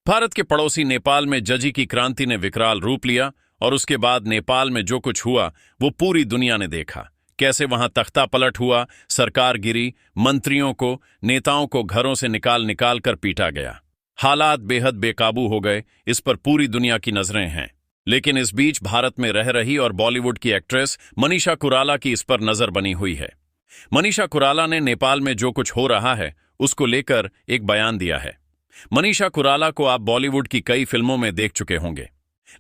भारत के पड़ोसी नेपाल में जजी की क्रांति ने विकराल रूप लिया और उसके बाद नेपाल में जो कुछ हुआ वो पूरी दुनिया ने देखा। कैसे वहां तख्ता पलट हुआ, सरकार गिरी, मंत्रियों को, नेताओं को घरों से निकाल निकाल कर पीटा गया। हालात बेहद बेकाबू हो गए। इस पर पूरी दुनिया की नजरें हैं। लेकिन इस बीच भारत में रह रही और बॉलीवुड की एक्ट्रेस मनीषा कुराला की इस पर नजर बनी हुई है। मनीषा कुराला ने नेपाल में जो कुछ हो रहा है उसको लेकर एक बयान दिया है। मनीषा कुराला को आप बॉलीवुड की कई फिल्मों में देख चुके होंगे,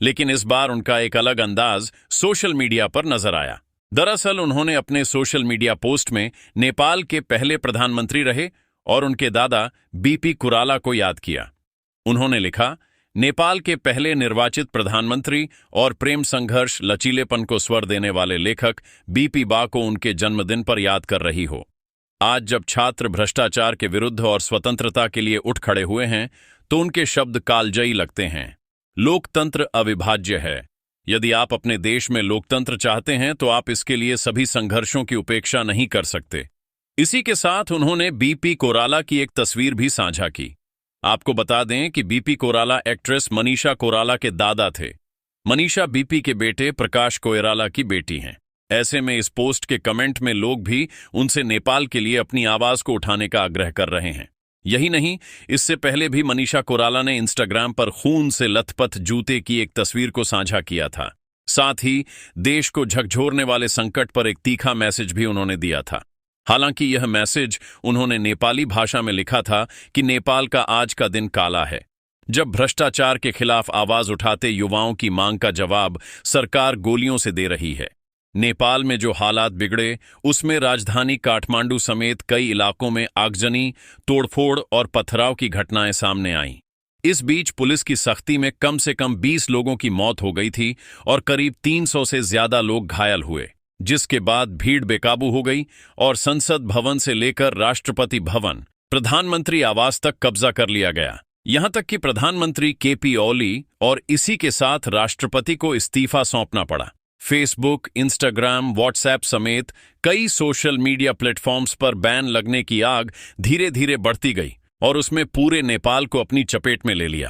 लेकिन इस बार उनका एक अलग अंदाज सोशल मीडिया पर नजर आया। दरअसल उन्होंने अपने सोशल मीडिया पोस्ट में नेपाल के पहले प्रधानमंत्री रहे और उनके दादा बीपी कुराला को याद किया। उन्होंने लिखा, नेपाल के पहले निर्वाचित प्रधानमंत्री और प्रेम संघर्ष लचीलेपन को स्वर देने वाले लेखक बीपी बा को उनके जन्मदिन पर याद कर रही हो। आज जब छात्र भ्रष्टाचार के विरुद्ध और स्वतंत्रता के लिए उठ खड़े हुए हैं तो उनके शब्द कालजयी लगते हैं। लोकतंत्र अविभाज्य है। यदि आप अपने देश में लोकतंत्र चाहते हैं तो आप इसके लिए सभी संघर्षों की उपेक्षा नहीं कर सकते। इसी के साथ उन्होंने बीपी कोराला की एक तस्वीर भी साझा की। आपको बता दें कि बीपी कोराला एक्ट्रेस मनीषा कोराला के दादा थे। मनीषा बीपी के बेटे प्रकाश कोइराला की बेटी हैं। ऐसे में इस पोस्ट के कमेंट में लोग भी उनसे नेपाल के लिए अपनी आवाज को उठाने का आग्रह कर रहे हैं। यही नहीं, इससे पहले भी मनीषा कोराला ने इंस्टाग्राम पर खून से लथपथ जूते की एक तस्वीर को साझा किया था। साथ ही देश को झकझोरने वाले संकट पर एक तीखा मैसेज भी उन्होंने दिया था। हालांकि यह मैसेज उन्होंने नेपाली भाषा में लिखा था कि नेपाल का आज का दिन काला है। जब भ्रष्टाचार के खिलाफ आवाज उठाते युवाओं की मांग का जवाब सरकार गोलियों से दे रही है। नेपाल में जो हालात बिगड़े उसमें राजधानी काठमांडू समेत कई इलाकों में आगजनी, तोड़फोड़ और पथराव की घटनाएं सामने आईं। इस बीच पुलिस की सख्ती में कम से कम 20 लोगों की मौत हो गई थी और करीब 300 से ज्यादा लोग घायल हुए, जिसके बाद भीड़ बेकाबू हो गई और संसद भवन से लेकर राष्ट्रपति भवन, प्रधानमंत्री आवास तक कब्जा कर लिया गया। यहां तक कि प्रधानमंत्री केपी ओली और इसी के साथ राष्ट्रपति को इस्तीफा सौंपना पड़ा। फेसबुक, इंस्टाग्राम, व्हाट्सएप समेत कई सोशल मीडिया प्लेटफॉर्म्स पर बैन लगने की आग धीरे धीरे बढ़ती गई और उसमें पूरे नेपाल को अपनी चपेट में ले लिया।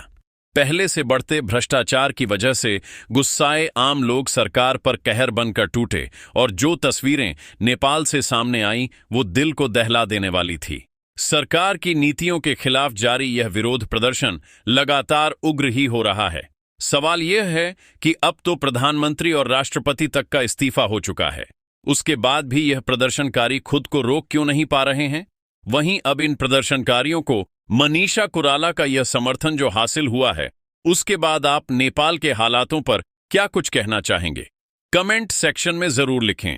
पहले से बढ़ते भ्रष्टाचार की वजह से गुस्साए आम लोग सरकार पर कहर बनकर टूटे और जो तस्वीरें नेपाल से सामने आईं वो दिल को दहला देने वाली थी। सरकार की नीतियों के खिलाफ जारी यह विरोध प्रदर्शन लगातार उग्र ही हो रहा है। सवाल यह है कि अब तो प्रधानमंत्री और राष्ट्रपति तक का इस्तीफा हो चुका है, उसके बाद भी यह प्रदर्शनकारी खुद को रोक क्यों नहीं पा रहे हैं? वहीं अब इन प्रदर्शनकारियों को मनीषा कुराला का यह समर्थन जो हासिल हुआ है, उसके बाद आप नेपाल के हालातों पर क्या कुछ कहना चाहेंगे? कमेंट सेक्शन में जरूर लिखें।